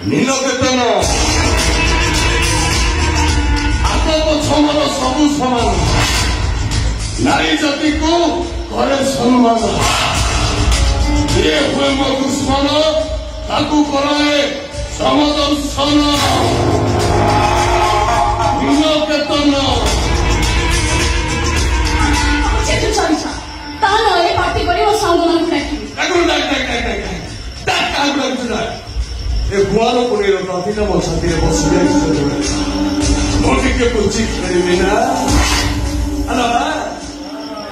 নীলকেতন ହାତ ପଛମର ସବୁ ସମାନ ନାରୀ ଜାତିକୁ କରେ ସମ୍ମାନ ଯିଏ ହୁଏ ମୋ ଦୁଶ୍ମନ ତାକୁ କରାଏ ସମଦର୍ଶନ নীলকেতନ ତାହେଲେ ଏ ପାର୍ଟି କରି ମୋ ସାଙ୍ଗମାନଙ୍କୁ ଡାକିବି ଏ ଗୁଆର ପଡ଼ିର ପ୍ରତିଟା ମୋ ଛାତିରେ ବସି ଯାଇଛି ମୁଁ ଟିକେ ପୁଚି ଖେଳିବି ନା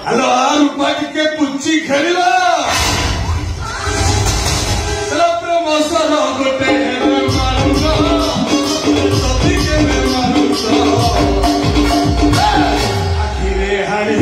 ହ୍ୟାଲୋ ରୂପା ଟିକେ ପୁଚି ଖେଳିବା ପ୍ରେମସର ଗୋଟେ ମାରୁଛ ଆଖିରେ ହାଣି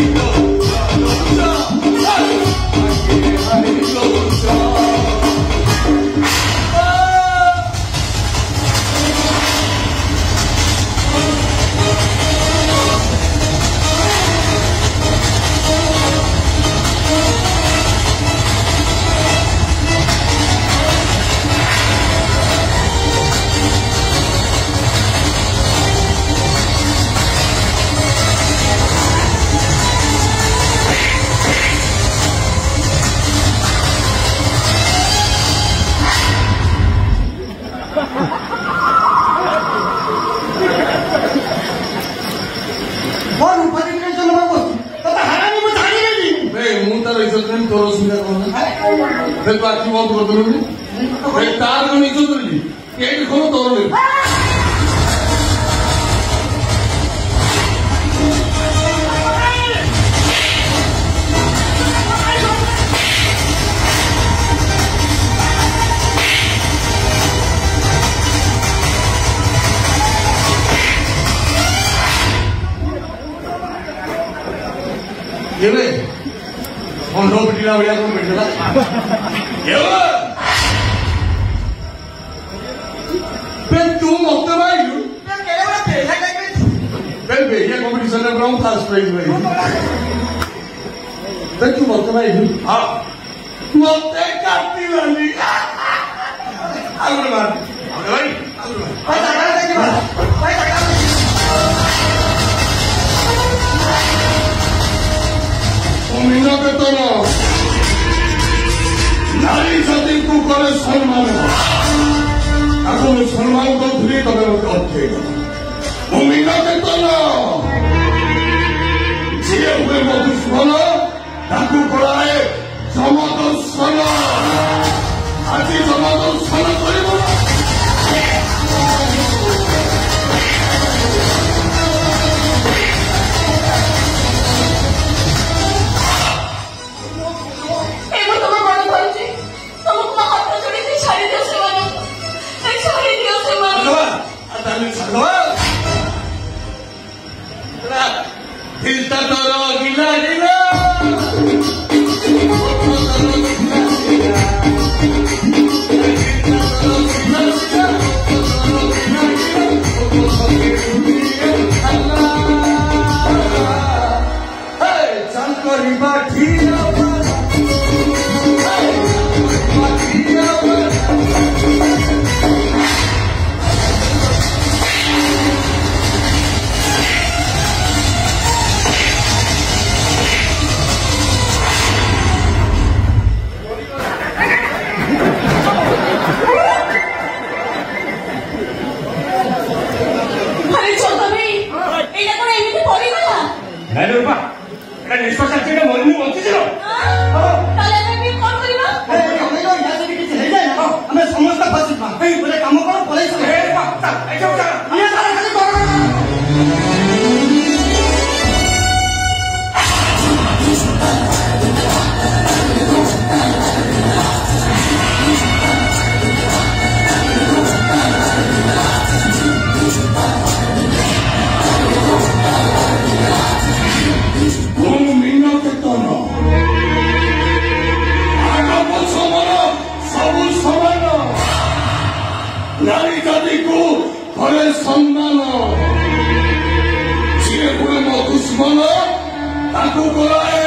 तोर सुविधा कौन फिर तो आखिर बहुत बदलूंगी फिर तार में नीचे उतरली एक खोलो तोड़ ले ये ले Hondo berdiri awalnya aku berdiri. Ya. Ben tu mau terbaik tu. Ben kaya mana pernah kaya. Ben ya competition में brown first prize भाई. Ben tu mau terbaik tu. हाँ. mau terkati lagi. Aku lemah. Aku lemah. Baik tak ada lagi mas. Baik tak ada. নীলকেতন নারী জাতিକୁ କରେ ସମ୍ମାନ ତାକୁ ମୁଁ ସମ୍ମାନ କରୁଥିଲି ତମେ ମୋତେ ଅଟକେଇଲ ମୁଁ নীলକେତନ ଯିଏ ହୁଏ ମୋ ଦୁଶ୍ମନ ତାକୁ କରାଏ ସମଦର୍ଶନ ଆଜି ସମଦର୍ଶନ କରିବ Filta todo, gila, gila. Hey, Chankari Bhatia. नारी जाति को करे सम्मान जिए हुए मो दुश्मन ठाकुर को